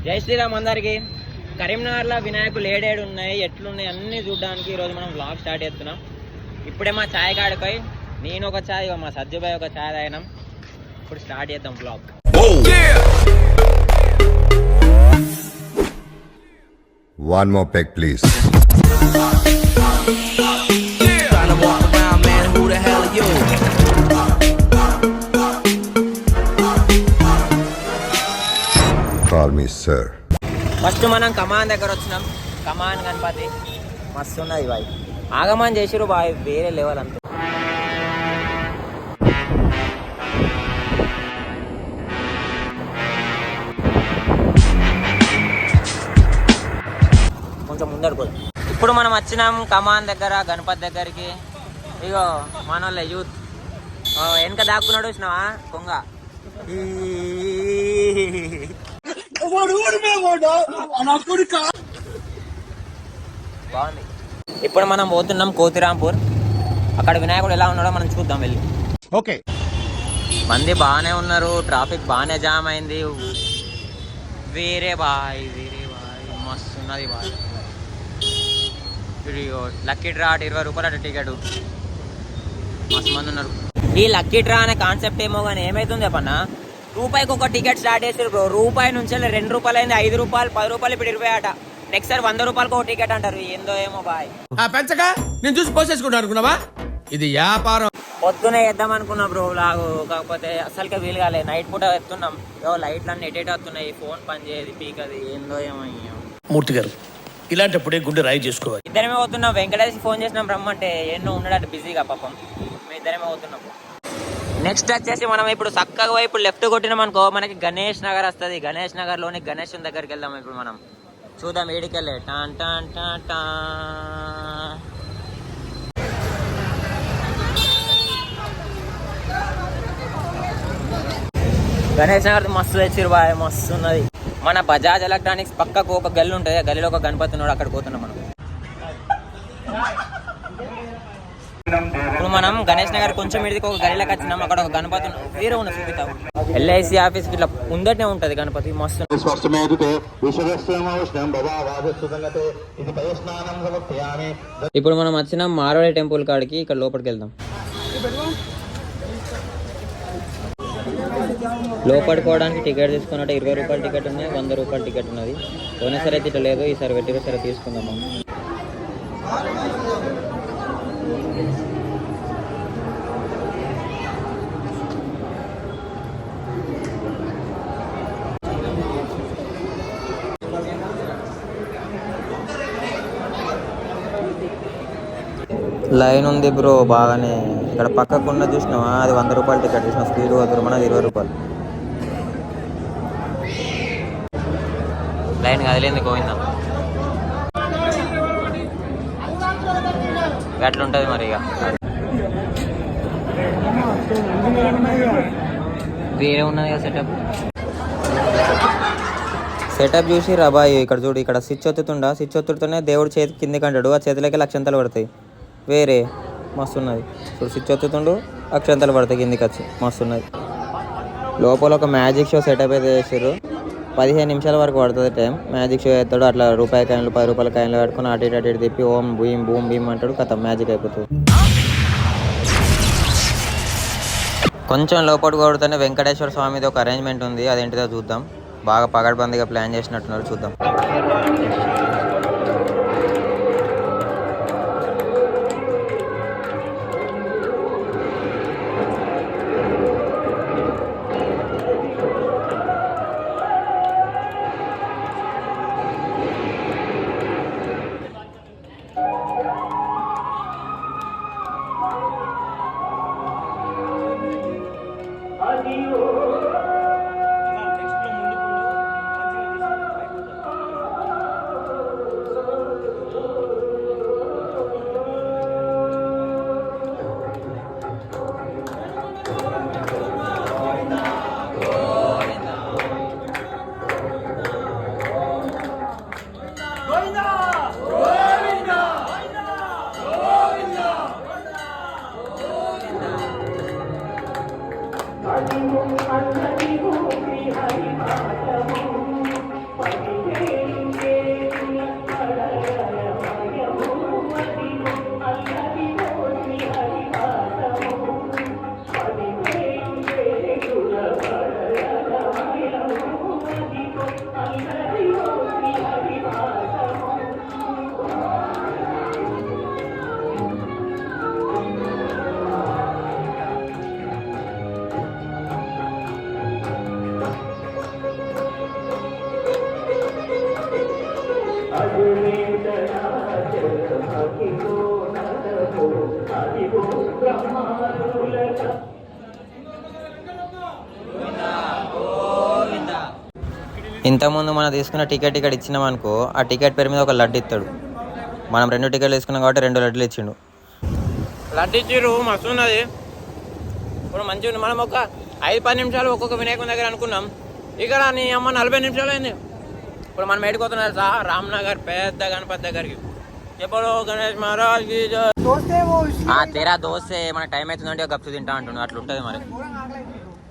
జై శ్రీరామ్ అందరికి. కరీంనగర్లో వినాయకులు ఏడేడు ఉన్నాయి, ఎట్లున్నాయి అన్నీ చూడడానికి ఈరోజు మనం వ్లాగ్ స్టార్ట్ చేస్తున్నాం. ఇప్పుడే మా ఛాయ్ కాడిపోయి నేను ఒక ఛాయ్, మా సజ్జుబాయ్ ఒక ఛాయ్ తాగినాం. ఇప్పుడు స్టార్ట్ చేద్దాం vlog. One more peck, please. Call me sir. First మనం కమాన్ దగ్గర వచ్చినాం. కమాన్ గణపతి మస్తు ఉన్నది బాయ్. ఆగమాన్ చేసిరు బాయ్, వేరే లెవెల్ అంతే. కొంచెం ముందడుకోదు. ఇప్పుడు మనం వచ్చినాం కమాన్ దగ్గర గణపతి దగ్గరికి. ఇగో మన వాళ్ళ యూత్ వెనక దాక్కున్నాడు, వచ్చినావా కొంగ. బాగుంది. ఇప్పుడు మనం పోతున్నాం కోతిరాంపూర్. అక్కడ వినాయకుడు ఎలా ఉన్నాడో మనం చూద్దాం వెళ్ళి. ఓకే, మంది బాగానే ఉన్నారు, ట్రాఫిక్ బాగానే జామ్ అయింది. వేరే బాయ్ మస్తు ఉన్నది బాయ్. లక్కీ డ్రా 20 రూపాయలు టికెట్. మస్తు మంది ఉన్నారు. ఈ లక్కీ డ్రా అనే కాన్సెప్ట్ ఏమో కానీ ఏమైతుంది చెప్పన్నా, రూపాయికి ఒక టికెట్ స్టార్ట్ చేసారు బ్రో. రూపాయి నుంచి 2 రూపాయలు అయింది, 5 రూపాయలు, 10 రూపాయలు, ఇప్పుడు 20 ఆట. నెక్స్ట్ సార్ 100 రూపాయలకు ఒక టికెట్ అంటారు. ఏందో ఏమో బాయ్. పెంచక నేను చూసి పోసేసుకుంటా అనుకున్నావా? ఇది వ్యాపారం. పొద్దునే వేద్దాం అనుకున్నా బ్రో లాగు, కాకపోతే అసలుకే వీలు కాలేదు. నైట్ పూట ఎత్తున్నాం, లైట్లు అన్నీ ఎటేట్ వస్తున్నాయి, ఫోన్ పని చేయదు, పీకది, ఏందో ఏమో. మూర్తి గారు, ఇలాంటప్పుడే గుండె రాయి చేసుకోవాలి. ఇద్దరమే పోతున్నాం. వెంకటేష్ ఫోన్ చేసినాం రమ్మంటే ఎన్నో ఉండడానికి బిజీగా పాపం. మేము ఇద్దరమే పోతున్నాం. నెక్స్ట్ వచ్చేసి మనం ఇప్పుడు చక్కగా ఇప్పుడు లెఫ్ట్ కొట్టినాం అనుకో, మనకి గణేష్ నగర్ వస్తుంది. గణేష్ నగర్లోని గణేష్ దగ్గరికి వెళ్దాం. ఇప్పుడు మనం చూద్దాం ఏడికెళ్ళే. టాన్ టాన్ టాన్ టా. గణేష్ నగర్ మస్తు తెచ్చిరు బాయ్, మస్తు ఉన్నది. మన బజాజ్ ఎలక్ట్రానిక్స్ పక్కకు ఒక గల్లి ఉంటుంది, ఆ గల్లీలో ఒక గణపతి ఉన్నాడు, అక్కడ పోతున్నాం మనం. ఇప్పుడు మనం గణేష్ నగర్ కొంచెం ఇడికి ఒక గల్లీలోకి వచ్చినాం. అక్కడ ఒక గణపతి వేరే ఉన్న చూపిస్తాం. ఎల్ఐసి ఆఫీస్ ఇట్లా ముందటనే ఉంటది గణపతి, మస్తు. ఇప్పుడు మనం వచ్చిన మారవాడి టెంపుల్ కాడికి, ఇక్కడ లోపలికి వెళ్దాం. లోపడుకోవడానికి టికెట్ తీసుకున్నట్టు 20 రూపాయల టికెట్ ఉన్నాయి, 100 రూపాయల టికెట్ ఉన్నది. పోయినసారి అయితే ఇట్లా లేదు, ఈసారి పెట్టిన సరే తీసుకుందాం మనం. లైన్ ఉంది బ్రో బాగానే. ఇక్కడ పక్కకున్న చూసినావా, అది 100 రూపాయల టికెట్. చూసిన స్పీడ్ వద్దు, మనది 20 రూపాయలు. లైన్ కదిలేంది గోవిందా, అట్లుంటుంది మరి. ఇక వేరే ఉన్నది కదా సెటప్ చూసి రాబాయి. ఇక్కడ చూడు, ఇక్కడ స్విచ్ ఒత్తుతుండా, స్విచ్ ఒత్తుతూనే దేవుడు చేతి కిందికి అంటాడు, ఆ చేతిలోకి లక్షంతలు పడతాయి. వేరే మస్తున్నది చూడు, స్విచ్ ఒత్తుతుండు, అక్షంతలు పడతాయి కిందికి వచ్చి, మస్తున్నది. లోపల ఒక మ్యాజిక్ షో సెటప్ అయితే చేసారు. 15 నిమిషాల వరకు పడుతుంది టైం. మ్యాజిక్ షో చేస్తాడు, అట్లా రూపాయి కాయలు 10 రూపాయల కాయలు పెట్టుకుని అటు ఇటు తిప్పి ఓం భూమ్ బూమ్ భీమ్ అంటాడు, కథ మ్యాజిక్ అయిపోతుంది. కొంచెం లోపల కొడుతూనే వెంకటేశ్వర స్వామిది ఒక అరేంజ్మెంట్ ఉంది, అదేంటిదో చూద్దాం. బాగా పగడ్బందీగా ప్లాన్ చేసినట్టున్నారు, చూద్దాం. ఇంతకుముందు మనం తీసుకున్న టికెట్ ఇక్కడ ఇచ్చినాం అనుకో, ఆ టికెట్ పేరు మీద ఒక లడ్డు ఇస్తాడు. మనం 2 టికెట్లు తీసుకున్నాం కాబట్టి 2 లడ్డులు ఇచ్చిండు. లడ్డు ఇచ్చిర్రు, మస్తు ఉన్నది. ఇప్పుడు మంచిగా ఉంది. మనం ఒక 5-10 నిమిషాలు ఒక్కొక్క వినాయకుని దగ్గర అనుకున్నాం, ఇక్కడ నీ అమ్మ 40 నిమిషాలు అయింది. ఇప్పుడు మనం ఎడుకోతున్నారు సార్ రామ్నగర్ పెద్ద గణపతి దగ్గరికి. చెప్పలో గణేష్ మహారాజ్ తెరా దోస్తే మన టైం అవుతుందంటే గప్పు తింటా అంటున్నాడు. అట్లా ఉంటుంది మరి.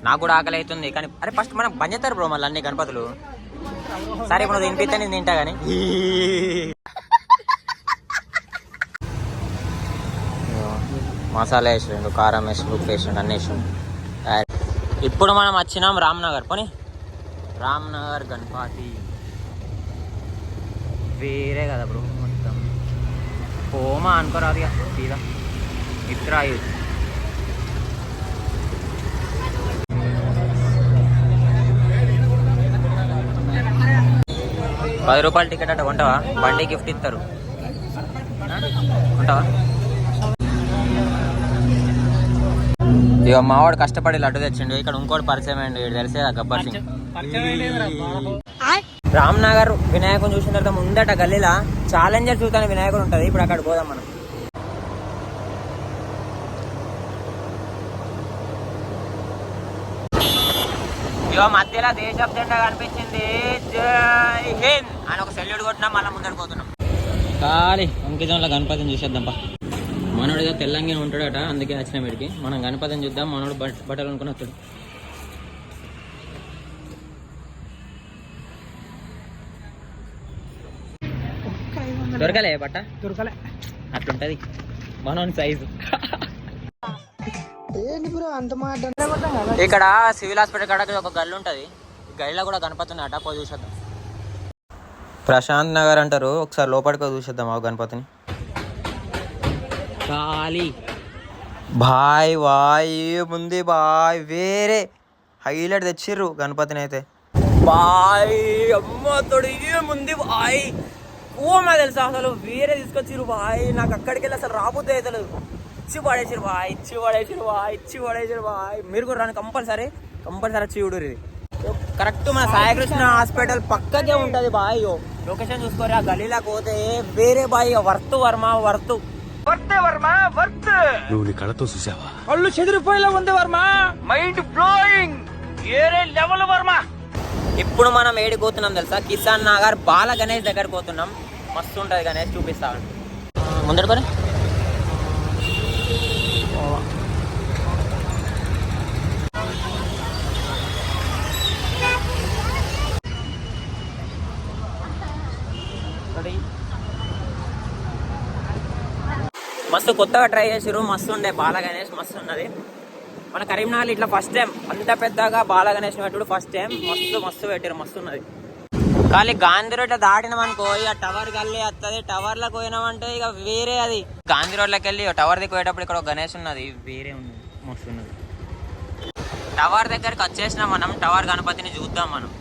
నాకు కూడా ఆకలి అవుతుంది కానీ అరే ఫస్ట్ మనం బంద్ చేస్తారు బ్రో మళ్ళీ అన్ని గణపతులు. సరే ఇప్పుడు తినిపిస్తే నేను తింటా కానీ. మసాలా వేసిండు, కారం వేసిండు, ఉప్పు వేసిండు, అన్నీ వేసిండు. ఇప్పుడు మనం వచ్చినాం రామ్నగర్. పోనీ రామ్నగర్ గణపతి వేరే కదా బ్రో మొత్తం. పోమా అనుకోరాదు సీదా ఇత్రాయు. ₹10 టికెట్ అట్ట కొంటావా? బండి గిఫ్ట్ ఇస్తారు, కొంటావా? ఇక మావాడు కష్టపడి లడ్డు తెచ్చిండు. ఇక్కడ ఇంకోటి పరిచయం అయ్యండి, తెలిసే గబ్బర్ సింగ్. రామ్నగర్ వినాయకుని చూసిన తర్వాత ముందట గల్లీలా ఛాలెంజర్ చూస్తాను వినాయకుడు ఉంటుంది. ఇప్పుడు అక్కడ పోదాం మనం. ఇగో మధ్యలో దేశం జెండా కనిపించింది, జై హింద్ అని ఒక సెల్యూట్ కొట్టినా మళ్ళీ ముందర పోతున్నాం. ఖాళీ అంకితంలో గణపతిని చూసేద్దాంపా. మనోడు ఏదో తెల్లంగా ఉంటాడట, అందుకే వచ్చిన వీడికి. మనం గణపతిని చూద్దాం. మనోడు బట్టలు అనుకుని వస్తాడు. దొరకలే బట్ట, దొరకలే. అట్లుంటది మనోని సైజు. ఇక్కడ సివిల్ హాస్పిటల్ కాడ ఒక గల్లు ఉంటది. గల్లీలో కూడా గణపతి ఉన్నాయట, పోయి చూసేద్దాం. ప్రశాంత్ నగర్ అంటారు, ఒకసారి లోపలికి చూసేద్దాం ఆ గణపతిని. ఖాళీ బాయ్ వాయ్ ముందు బాయ్ వేరే హైలైట్ తెచ్చిర్రు గణపతిని అయితే. బాయ్ అమ్మ తోడు ముందు బాయ్ ఓమా తెలుసా, అసలు వేరే తీసుకొచ్చిర్రు బాయ్. నాకు అక్కడికి వెళ్ళి అసలు రాబోతే అవుతలేదు. ఇచ్చి పడేసారు బాయ్, ఇచ్చి పడేసారు బాయ్, ఇచ్చి పడేసారు బాయ్. మీరు కూడా రాని కంపల్సరీ వచ్చి చూడరు. ఇది కరెక్ట్ మన సాయికృష్ణ హాస్పిటల్ పక్కకే ఉంటుంది బాయ్. లొకేషన్ చూసుకోరు. ఆ గలీలోకి పోతే వేరే బాయ్ వర్త్ వర్మ వర్త్ నువ్వు నీ కళ్ళతో చూసావా? కళ్ళు చెదిరిపోయేలా ఉంది వర్మ, మైండ్ బ్లోయింగ్, వేరే లెవెల్ వర్మ. ఇప్పుడు మనం ఏడికి పోతున్నాం తెలుసా? కిసాన్ నగర్ బాల గణేష్ దగ్గర పోతున్నాం. మస్తు ఉంటుంది గణేష్, చూపిస్తా ముందర పని. మస్తు కొత్తగా ట్రై చేసారు, మస్తు ఉండే బాల గణేష్, మస్తు ఉన్నది. మన కరీంనగర్ ఇట్లా ఫస్ట్ టైం అంత పెద్దగా బాల గణేష్ పెట్టుడు ఫస్ట్ టైం. మస్తు పెట్టారు, మస్తు ఉన్నది. కానీ గాంధీ రోడ్ దాటినాం అనుకో ఇక టవర్ గల్లీ వస్తుంది. టవర్లోకి పోయినామంటే ఇక వేరే. అది గాంధీ రోడ్లోకి వెళ్ళి టవర్ దగ్గర పోయేటప్పుడు ఇక్కడ ఒక గణేష్ ఉన్నది, వేరే ఉన్నది, మస్తు ఉన్నది. టవర్ దగ్గరికి వచ్చేసినాం మనం. టవర్ గణపతిని చూద్దాం మనం.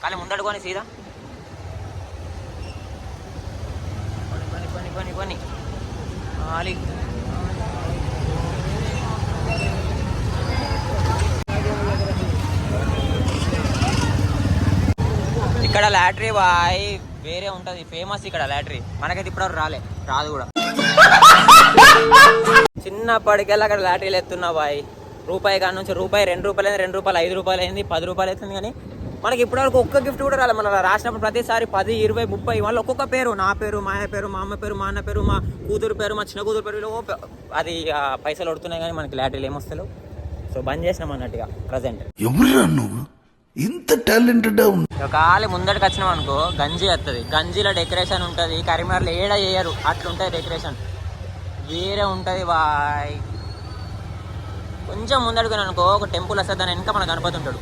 కానీ ముందడుకొని సీదా పని ఇక్కడ లాటరీ బాయ్ వేరే ఉంటది, ఫేమస్ ఇక్కడ లాటరీ. మనకైతే ఇప్పుడు రాదు కూడా. చిన్నప్పటికెళ్ళి అక్కడ లాటరీలు ఎత్తున్నా బాయ్. రూపాయి కాడ నుంచి రూపాయి, ₹2, ₹2, ₹5 అయింది, ₹10 అవుతుంది. కానీ మనకి ఇప్పటివరకు ఒక్క గిఫ్ట్ కూడా రాలేదు. మన రాసినప్పుడు ప్రతిసారి 10, 20, 30 వాళ్ళ ఒక్కొక్క పేరు, నా పేరు, మా పేరు, మా అమ్మ పేరు, మా అన్న పేరు, మా కూతురు పేరు, మా చిన్న కూతురు పేరు, అది పైసలు కొడుతున్నాయి. కానీ మనకి లాటరీలు ఏమొస్తాయి. సో బంద్ చేసినాం అన్నట్టుగా ప్రజెంట్. ఇంత టాలెంటెడ్ ఖాళీ ముందడికి వచ్చినాం అనుకో గంజి వస్తుంది. గంజిలో డెకరేషన్ ఉంటుంది. కరీంనగర్లో ఏడా చేయరు, అట్లుంటుంది డెకరేషన్, వేరే ఉంటుంది బాయ్. కొంచెం ముందడుగుని అనుకో ఒక టెంపుల్ వస్తుంది, దాని వెనక మన గణపతి ఉంటాడు.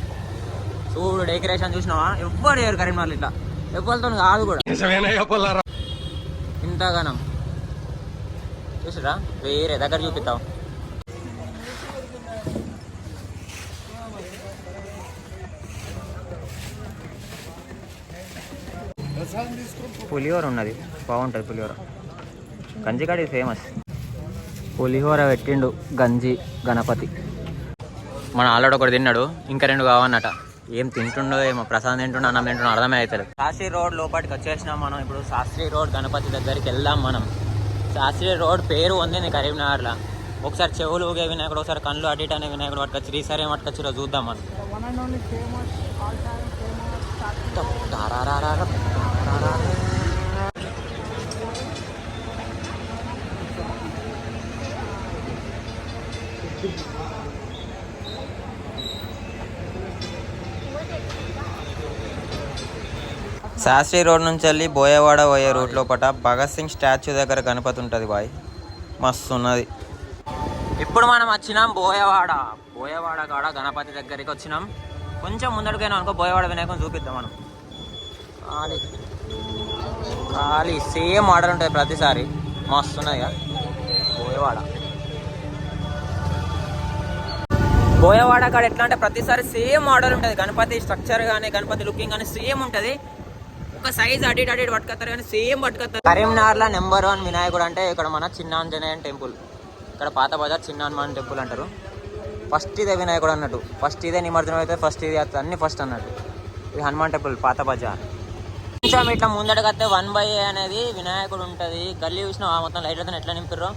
చూడు డెకరేషన్ చూసినావా, ఎవ్వరు చేయరు కరీంనగర్లో ఇట్లా, ఎవ్వరితో కాదు కూడా ఇంతగానం. చూసిరా వేరే దగ్గర చూపిస్తావు. పులిహోర ఉన్నది, బాగుంటుంది పులిహోర. గంజికాడ ఫేమస్. పులిహోర పెట్టిండు గంజి గణపతి. మన ఆల్రెడీ ఒకటి తిన్నాడు, ఇంకా 2 కావన్నట. ఏం తింటుండో ఏమో, ప్రసాదం తింటుండో అన్నం తింటుండో అర్థమే అవుతుంది. శాస్త్రి రోడ్ లోపలికి వచ్చేసినాం మనం. ఇప్పుడు శాస్త్రి రోడ్ గణపతి దగ్గరికి వెళ్దాం మనం. శాస్త్రి రోడ్ పేరు ఉంది కరీంనగర్లో. ఒకసారి చెవులు ఊగే వినాయకుడు, ఒకసారి కళ్ళు అటు ఇటు అనే వినాయకుడు పట్టుకొచ్చి, ఈసారి ఏం పట్టుకొచ్చిరో చూద్దాం మనం. శాస్త్రి రోడ్ నుంచి వెళ్ళి బోయవాడ పోయే రూట్ లోపల భగత్ సింగ్ స్టాచ్యూ దగ్గర గణపతి ఉంటుంది బాయ్, మస్తు ఉన్నది. ఇప్పుడు మనం వచ్చినాం బోయవాడ. బోయవాడ కాడ గణపతి దగ్గరికి వచ్చినాం. కొంచెం ముందడికైనా అనుకో బోయవాడ వినాయకుని చూపిద్దాం మనం. ఖాళీ ఖాళీ సేమ్ ఆర్డర్ ఉంటుంది ప్రతిసారి, మస్తు ఉన్నది కదా బోయవాడ. బోయవాడ కాడ ఎట్లా అంటే ప్రతిసారి సేమ్ ఆర్డర్ ఉంటుంది. గణపతి స్ట్రక్చర్ కానీ గణపతి లుకింగ్ కానీ సేమ్ ఉంటుంది. ఒక సైజ్ అటు పట్టుకొస్తారు కానీ సేమ్ పట్టుకొస్తారు. కరీంనగర్లో నెంబర్ 1 వినాయకుడు అంటే ఇక్కడ మన చిన్న ఆంజనేయన్ టెంపుల్. ఇక్కడ పాత బజార్ చిన్న హనుమాన్ టెంపుల్ అంటారు. ఫస్ట్ ఇదే వినాయకుడు అన్నట్టు, ఫస్ట్ ఇదే నిమజ్జనం అయితే ఫస్ట్ ఇది అన్ని ఫస్ట్ అన్నట్టు. ఇది హనుమాన్ టెంపుల్ పాత బజార్. కొంచెం ఇట్లా ముందడకైతే 1/A అనేది వినాయకుడు ఉంటుంది. గల్లీ చూసిన మొత్తం లైట్లతో ఎట్లా నింపారో.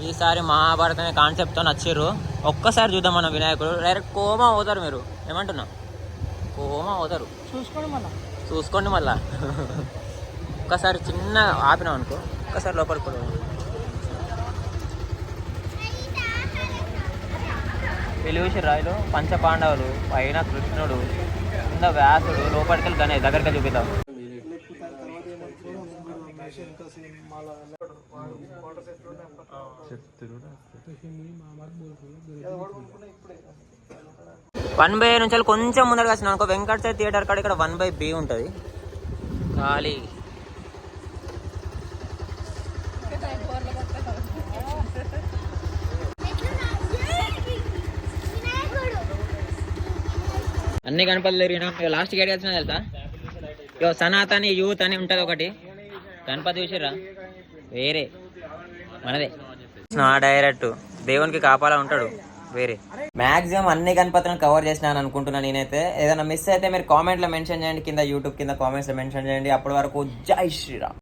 ఈసారి మహాభారతం అనే కాన్సెప్ట్తో నచ్చిర్రు. ఒక్కసారి చూద్దాం మనం వినాయకుడు. డైరెక్ట్ కోమా అవుతారు. మీరు ఏమంటున్నా? కోమా అవుతారు. చూసుకోండి మళ్ళా. ఒక్కసారి చిన్న ఆపినాం అనుకో, ఒక్కసారి లోపలికి కూడా వెలుగుసి రాయలు పంచపాండవులు, పైన కృష్ణుడు, కింద వ్యాసుడు, లోపలికి గణేష్ దగ్గరికి చూపిద్దాం. వన్ బై నుంచి కొంచెం ముందరగా వచ్చినాం అనుకో, వెంకట సాయి థియేటర్ కాడ ఇక్కడ 1/B ఉంటుంది ఖాళీ. అన్ని గణపతులు తిరిగినాం. ఇక లాస్ట్ గేట్ వచ్చినా తెలుసా, ఇక సనాతని యూత్ అని ఉంటుంది ఒకటి. గణపతి చూసిర్రా, వేరే మనదే. నా డైరెక్ట్ దేవునికి కాపాలా ఉంటాడు వేరే. మ్యాక్సిమం అన్ని గణపతులను కవర్ చేసినాను అనుకుంటున్నాను నేనైతే. ఏదైనా మిస్ అయితే మీరు కామెంట్లో మెన్షన్ చేయండి, కింద యూట్యూబ్ కింద కామెంట్స్లో మెన్షన్ చేయండి. అప్పటి వరకు జై శ్రీరామ్.